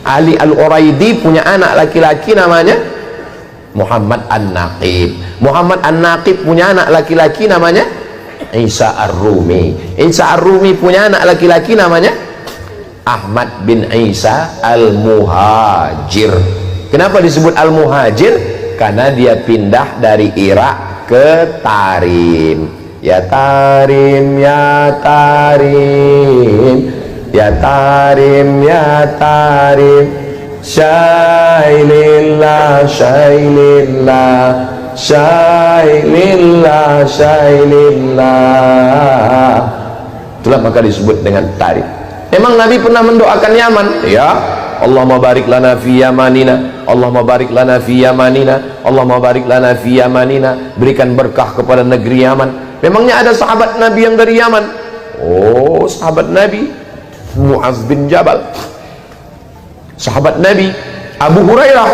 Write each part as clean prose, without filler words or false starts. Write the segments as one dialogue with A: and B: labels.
A: Ali Al-Uraidi punya anak laki-laki namanya Muhammad An-Naqib. Muhammad An-Naqib punya anak laki-laki namanya Isa Ar-Rumi. Isa Ar-Rumi punya anak laki-laki namanya Ahmad bin Isa Al-Muhajir. Kenapa disebut Al-Muhajir? Karena dia pindah dari Irak ke Tarim. Ya Tarim, ya Tarim, ya Tarim, ya Tarim, syailillah, syailillah, syailillah, syailillah. Itulah maka disebut dengan Tarim. Emang Nabi pernah mendoakan Yaman? Ya, Allahumma barik lana fi yamanina, Allahumma barik lana fi yamanina, Allahumma barik lana fi yamanina. Berikan berkah kepada negeri Yaman. Memangnya ada sahabat Nabi yang dari Yaman? Oh, sahabat Nabi Mu'adz bin Jabal, sahabat Nabi Abu Hurairah,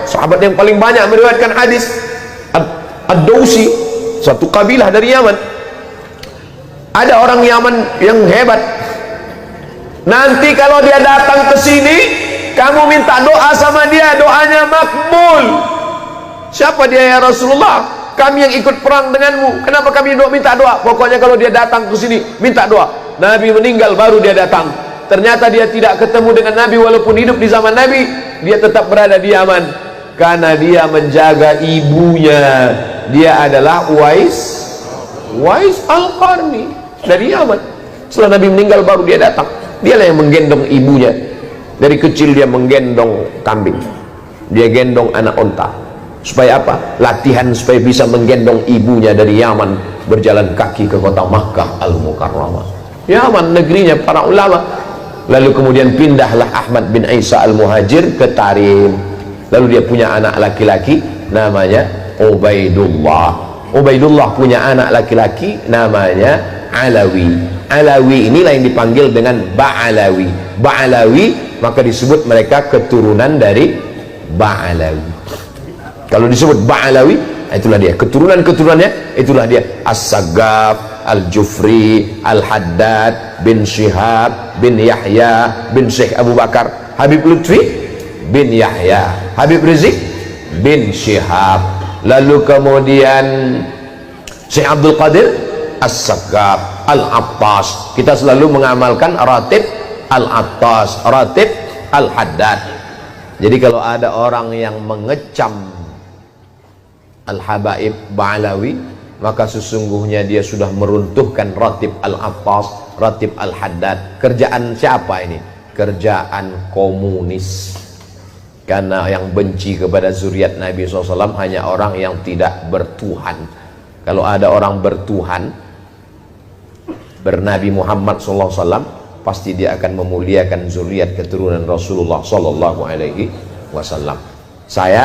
A: sahabat yang paling banyak meriwayatkan hadis, Ad-Dausi, satu kabilah dari Yaman. Ada orang Yaman yang hebat. Nanti kalau dia datang ke sini, kamu minta doa sama dia, doanya makbul. Siapa dia ya Rasulullah? Kami yang ikut perang denganmu. Kenapa kami minta doa? Pokoknya kalau dia datang ke sini, minta doa. Nabi meninggal baru dia datang. Ternyata dia tidak ketemu dengan Nabi walaupun hidup di zaman Nabi. Dia tetap berada di Yaman karena dia menjaga ibunya. Dia adalah Uwais Al-Qarni dari Yaman. Setelah Nabi meninggal baru dia datang. Dialah yang menggendong ibunya. Dari kecil dia menggendong kambing, dia gendong anak onta. Supaya apa? Latihan supaya bisa menggendong ibunya dari Yaman, berjalan kaki ke kota Makkah Al-Mukarramah. Yaman negerinya para ulama. Lalu kemudian pindahlah Ahmad bin Isa Al-Muhajir ke Tarim. Lalu dia punya anak laki-laki namanya Ubaidullah. Ubaidullah punya anak laki-laki namanya Alawi. Alawi inilah yang dipanggil dengan Ba'alawi. Ba'alawi maka disebut mereka keturunan dari Ba'alawi. Kalau disebut Ba'alawi, itulah dia keturunan-keturunannya, itulah dia As-Saggaf, Al-Jufri, Al-Haddad bin Syihab bin Yahya bin Syekh Abu Bakar, Habib Lutfi bin Yahya, Habib Rizik bin Syihab. Lalu kemudian Syekh Abdul Qadir As-Saggaf, Al-Attas. Kita selalu mengamalkan ratib Al-Attas, ratib Al-Haddad. Jadi kalau ada orang yang mengecam Al-Habaib Ba'alawi, maka sesungguhnya dia sudah meruntuhkan ratib Al-Attas, ratib Al-Haddad. Kerjaan siapa ini? Kerjaan komunis. Karena yang benci kepada zuriat Nabi SAW hanya orang yang tidak bertuhan. Kalau ada orang bertuhan, bernabi Muhammad SAW, pasti dia akan memuliakan zuriat keturunan Rasulullah SAW. Saya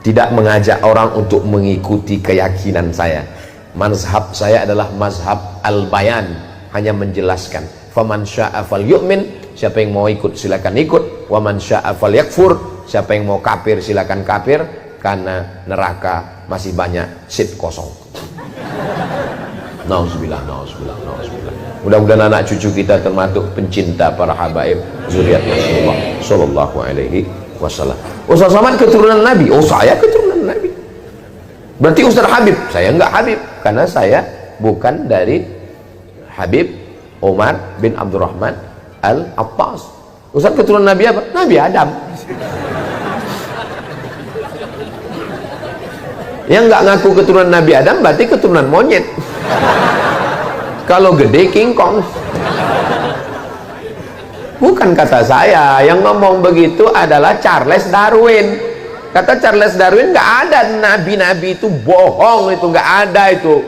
A: tidak mengajak orang untuk mengikuti keyakinan saya. Mazhab saya adalah mazhab al-bayan, hanya menjelaskan. Faman syaa falyu'min, siapa yang mau ikut silakan ikut. Wa man syaa falyakfur, siapa yang mau kafir silakan kafir, karena neraka masih banyak seat kosong. Nauzubillah, nauzubillah, nauzubillah. Mudah-mudahan anak cucu kita termasuk pencinta para habaib zuriat Rasulullah sallallahu alaihi wasallam. Ustaz Somad keturunan Nabi. Oh, saya keturunan Nabi. Berarti Ustaz Habib. Saya enggak Habib, karena saya bukan dari Habib Umar bin Abdurrahman Al-Attas. Ustaz keturunan Nabi apa? Nabi Adam. Yang enggak ngaku keturunan Nabi Adam berarti keturunan monyet. Kalau gede King Kong. Bukan kata saya, yang ngomong begitu adalah Charles Darwin. Kata Charles Darwin, nggak ada nabi-nabi, itu bohong, itu nggak ada itu.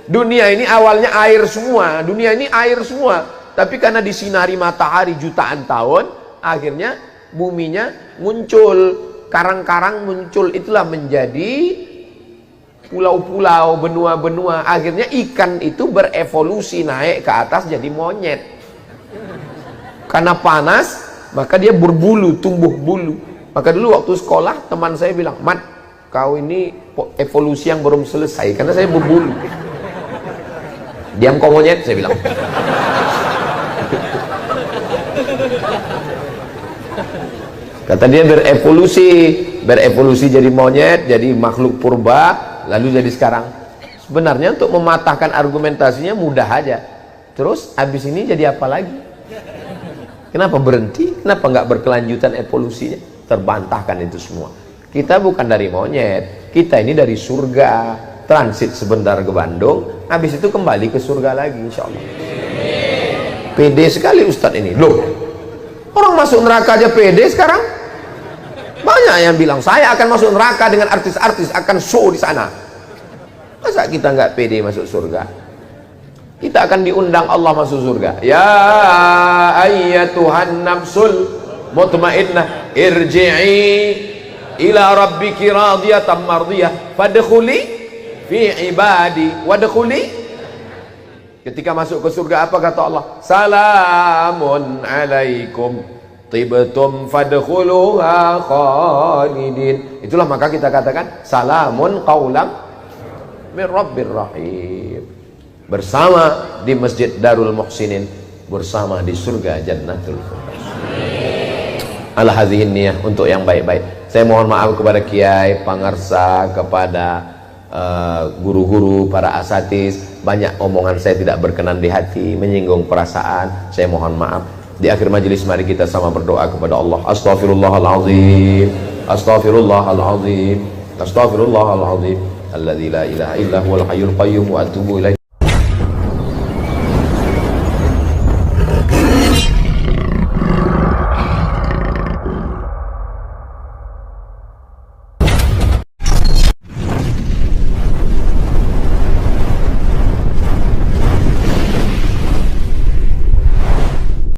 A: Dunia ini awalnya air semua, dunia ini air semua. Tapi karena disinari matahari jutaan tahun, akhirnya buminya muncul, karang-karang muncul, itulah menjadi pulau-pulau, benua-benua. Akhirnya ikan itu berevolusi naik ke atas jadi monyet. Karena panas, maka dia berbulu, tumbuh bulu. Maka dulu waktu sekolah, teman saya bilang, "Mat, kau ini evolusi yang belum selesai, karena saya berbulu." Diam kau monyet, saya bilang. Kata dia berevolusi jadi monyet, jadi makhluk purba, lalu jadi sekarang. Sebenarnya untuk mematahkan argumentasinya mudah aja. Terus habis ini jadi apa lagi? Kenapa berhenti? Kenapa nggak berkelanjutan evolusinya? Terbantahkan itu semua. Kita bukan dari monyet, kita ini dari surga. Transit sebentar ke Bandung, habis itu kembali ke surga lagi, insya Allah. Pede sekali Ustadz ini. Loh, orang masuk neraka aja pede sekarang. Banyak yang bilang saya akan masuk neraka dengan artis-artis, akan show di sana. Masa kita nggak pede masuk surga? Kita akan diundang Allah masuk surga. Ya ayyatuhan nafsul mutmainnah irji'i ila rabbiki radiyatan mardiyah fadkhuli fi ibadi wadkhuli. Ketika masuk ke surga apa kata Allah? Salamun alaikum tibtum fadkhuluha khalidin. Itulah maka kita katakan salamun qaulam min rabbir rahim. Bersama di Masjid Darul Muhsinin, bersama di surga Jannatul Firdaus. Ala hadhihi niyah, untuk yang baik-baik. Saya mohon maaf kepada kiai, pangarsa, kepada guru-guru, para asatiz. Banyak omongan saya tidak berkenan di hati, menyinggung perasaan. Saya mohon maaf. Di akhir majelis mari kita sama berdoa kepada Allah. Astaghfirullahaladzim, astaghfirullahaladzim, astaghfirullahaladzim, alladzi la ilaha illa huwal hayyul qayyum wa atubu ilaih.